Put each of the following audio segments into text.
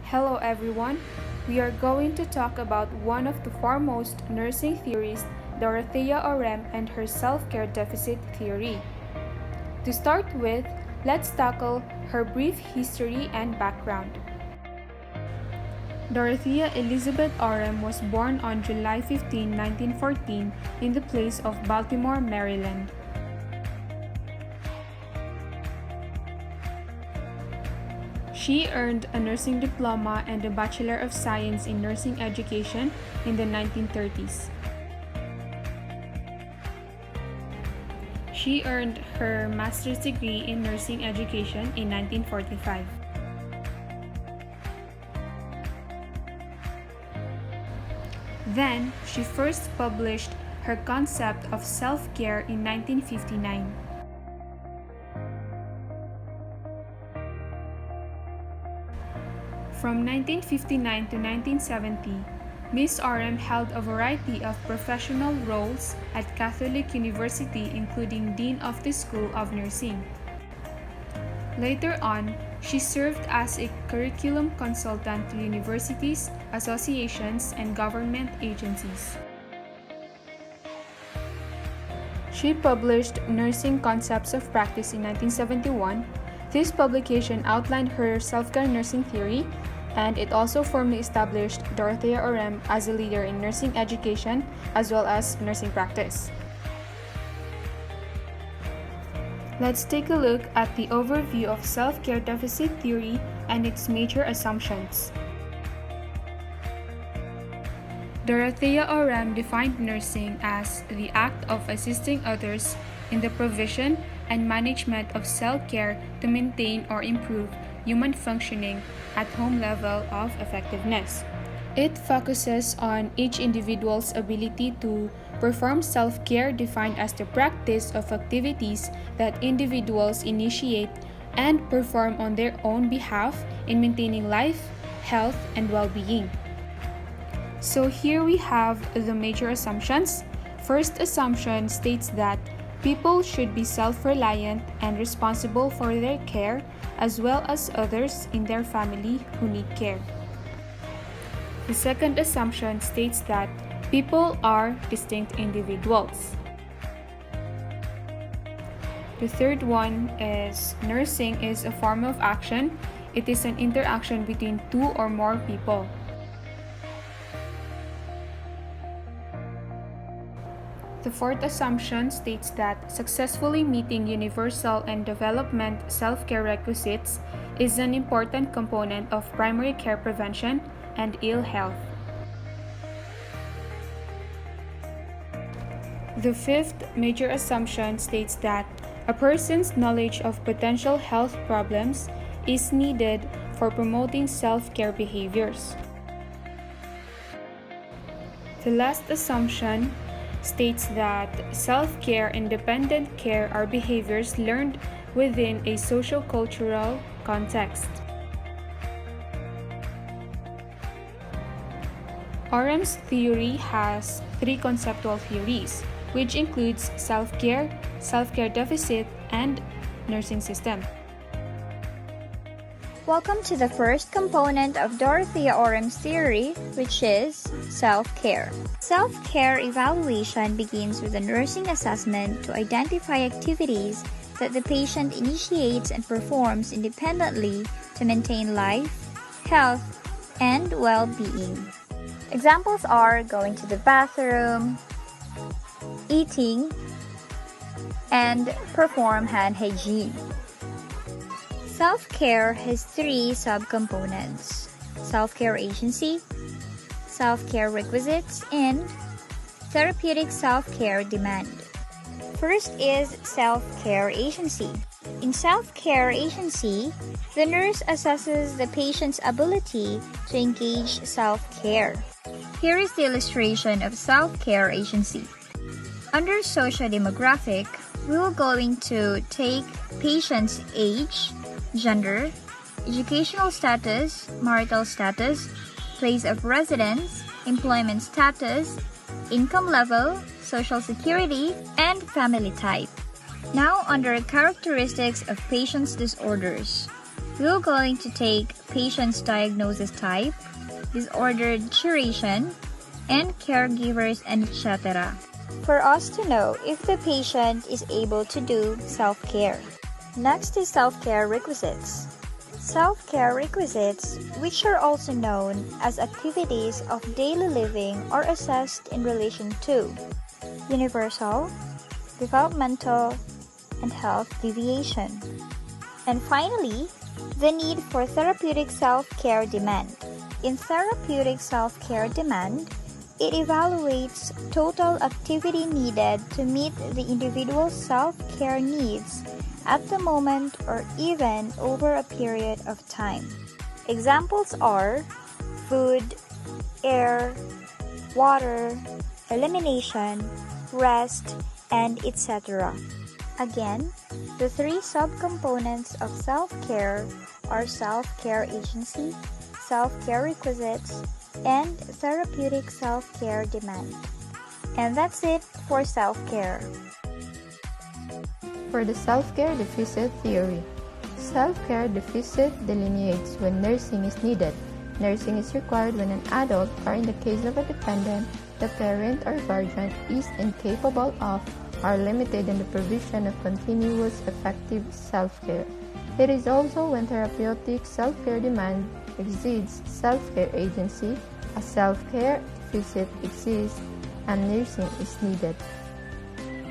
Hello everyone. We are going to talk about one of the foremost nursing theorists, Dorothea Orem, and her self-care deficit theory. To start with, let's tackle her brief history and background. Dorothea Elizabeth Orem was born on July 15, 1914 in the place of Baltimore, Maryland. She earned a nursing diploma and a Bachelor of Science in Nursing Education in the 1930s. She earned her master's degree in nursing education in 1945. Then, she first published her concept of self-care in 1959. From 1959 to 1970, Ms. Orem held a variety of professional roles at Catholic University, including Dean of the School of Nursing. Later on, she served as a curriculum consultant to universities, associations, and government agencies. She published Nursing Concepts of Practice in 1971. This publication outlined her self-care nursing theory, and it also formally established Dorothea Orem as a leader in nursing education as well as nursing practice. Let's take a look at the overview of self-care deficit theory and its major assumptions. Dorothea Orem defined nursing as the act of assisting others in the provision and management of self-care to maintain or improve human functioning at home level of effectiveness. It focuses on each individual's ability to perform self-care, defined as the practice of activities that individuals initiate and perform on their own behalf in maintaining life, health, and well-being. So here we have the major assumptions. First assumption states that people should be self-reliant and responsible for their care as well as others in their family who need care. The second assumption states that people are distinct individuals. The third one is nursing is a form of action. It is an interaction between two or more people. The fourth assumption states that successfully meeting universal and development self-care requisites is an important component of primary care prevention and ill health. The fifth major assumption states that a person's knowledge of potential health problems is needed for promoting self-care behaviors. The last assumption states that self-care and dependent care are behaviors learned within a socio-cultural context. Orem's theory has three conceptual theories, which includes self-care, self-care deficit, and nursing system. Welcome to the first component of Dorothea Orem's theory, which is self-care. Self-care evaluation begins with a nursing assessment to identify activities that the patient initiates and performs independently to maintain life, health, and well-being. Examples are going to the bathroom, eating, and perform hand hygiene. Self-care has three subcomponents: self-care agency, self-care requisites, and therapeutic self-care demand. First is self-care agency. In self-care agency, the nurse assesses the patient's ability to engage self-care. Here is the illustration of self-care agency. Under socio-demographic, we are going to take patient's age, gender, educational status, marital status, place of residence, employment status, income level, social security, and family type. Now under characteristics of patient's disorders. we're going to take patient's diagnosis type, disordered duration, and caregivers, and etc. for us to know if the patient is able to do self-care. Next is self-care requisites. Self-care requisites, which are also known as activities of daily living, are assessed in relation to universal, developmental, and health deviation. And finally, the need for therapeutic self-care demand. In therapeutic self-care demand, it evaluates total activity needed to meet the individual's self-care needs at the moment or even over a period of time. Examples are food, air, water, elimination, rest, and etc. Again, the three subcomponents of self-care are self-care agency, self-care requisites, and therapeutic self-care demand. And that's it for self-care. For the self-care deficit theory, self-care deficit delineates when nursing is needed. Nursing is required when an adult, or in the case of a dependent, the parent or guardian, is incapable of or limited in the provision of continuous effective self-care. It is also when therapeutic self-care demand exceeds self-care agency, a self-care deficit exists, and nursing is needed.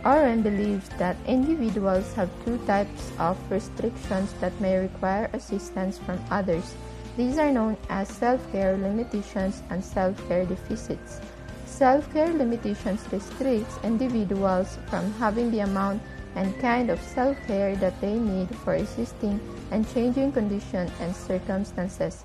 Orem believes that individuals have two types of restrictions that may require assistance from others. These are known as self-care limitations and self-care deficits. Self-care limitations restricts individuals from having the amount and kind of self-care that they need for existing and changing conditions and circumstances.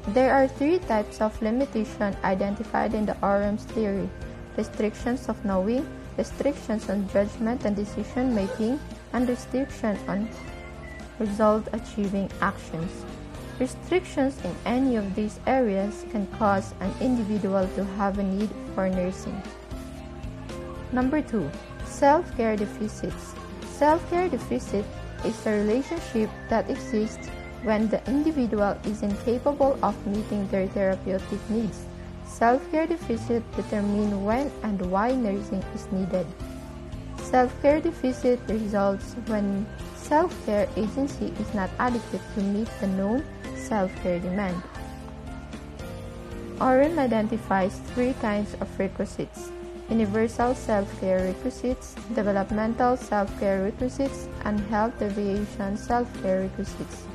There are three types of limitation identified in the Orem's theory: restrictions of knowing, restrictions on judgment and decision making, and restriction on result-achieving actions. Restrictions in any of these areas can cause an individual to have a need for nursing. Number 2. Self-care deficits. Self-care deficit is a relationship that exists when the individual is incapable of meeting their therapeutic needs. Self-care deficit determine when and why nursing is needed. Self-care deficit results when self-care agency is not adequate to meet the known self-care demand. Orem identifies three kinds of requisites: universal self-care requisites, developmental self-care requisites, and health deviation self-care requisites.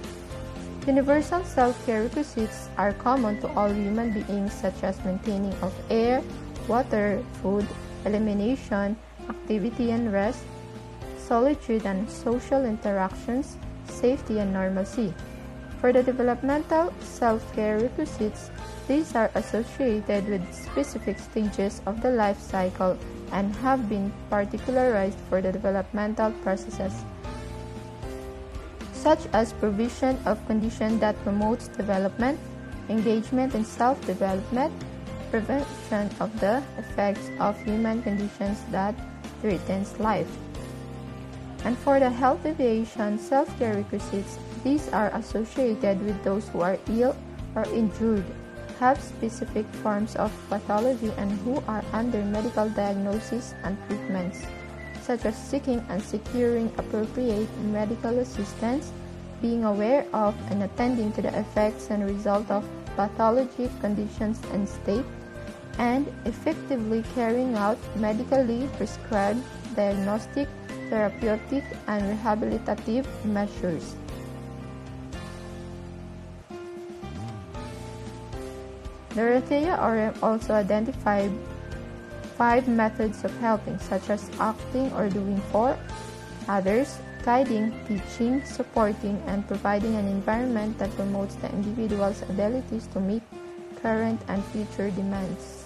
Universal self-care requisites are common to all human beings, such as maintaining of air, water, food, elimination, activity and rest, solitude and social interactions, safety and normalcy. For the developmental self-care requisites, these are associated with specific stages of the life cycle and have been particularized for the developmental processes, such as provision of condition that promotes development, engagement in self-development, prevention of the effects of human conditions that threatens life. And for the health deviation self-care requisites, these are associated with those who are ill or injured, have specific forms of pathology, and who are under medical diagnosis and treatments, such as seeking and securing appropriate medical assistance, being aware of and attending to the effects and result of pathologic conditions and state, and effectively carrying out medically prescribed diagnostic, therapeutic, and rehabilitative measures. Dorothea Orem also identified 5 methods of helping, such as acting or doing for others, guiding, teaching, supporting, and providing an environment that promotes the individual's abilities to meet current and future demands.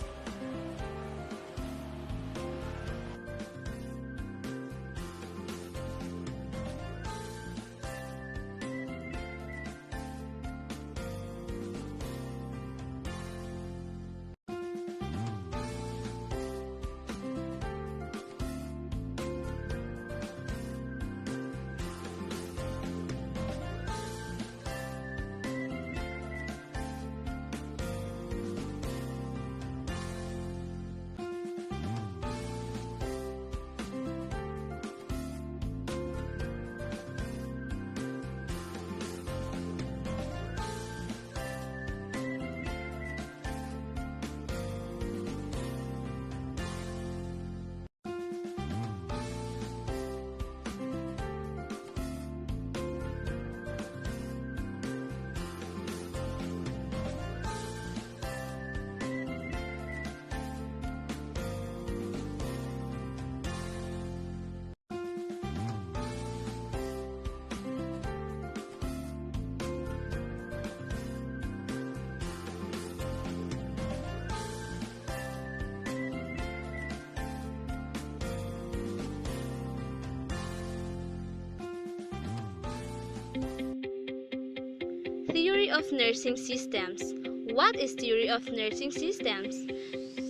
of nursing systems. What is theory of nursing systems?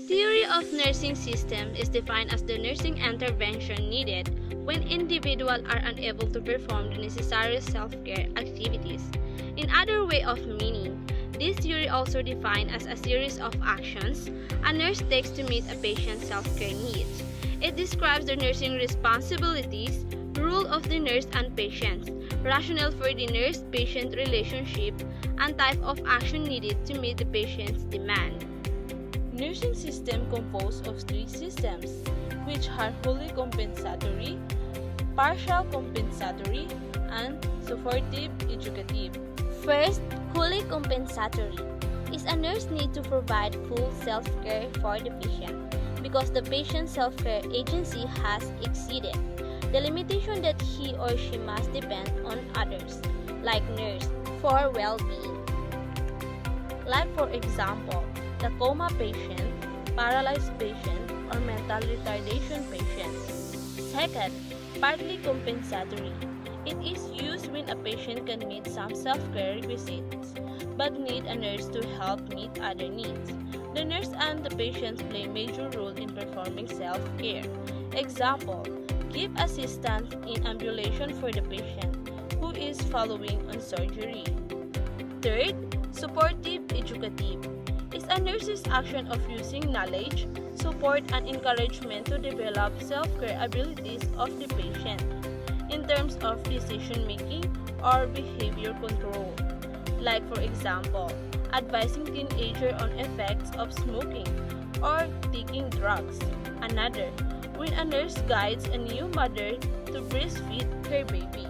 Theory of nursing system is defined as the nursing intervention needed when individuals are unable to perform the necessary self-care activities. In other way of meaning, this theory also defined as a series of actions a nurse takes to meet a patient's self-care needs. It describes the nursing responsibilities, role of the nurse and patients, rationale for the nurse-patient relationship, and type of action needed to meet the patient's demand. Nursing system composed of three systems, which are wholly compensatory, partial compensatory, and supportive educative. First, wholly compensatory is a nurse need to provide full self-care for the patient because the patient's self-care agency has exceeded the limitation that he or she must depend on others, like nurse, for well-being. Like for example, the coma patient, paralyzed patient, or mental retardation patient. Second, partly compensatory. It is used when a patient can meet some self-care requisites but need a nurse to help meet other needs. The nurse and the patient play major role in performing self-care. Example, give assistance in ambulation for the patient who is following on surgery. Third, supportive educative is a nurse's action of using knowledge, support, and encouragement to develop self-care abilities of the patient in terms of decision-making or behavior control. Like for example, advising teenager on effects of smoking or taking drugs. Another, when a nurse guides a new mother to breastfeed her baby.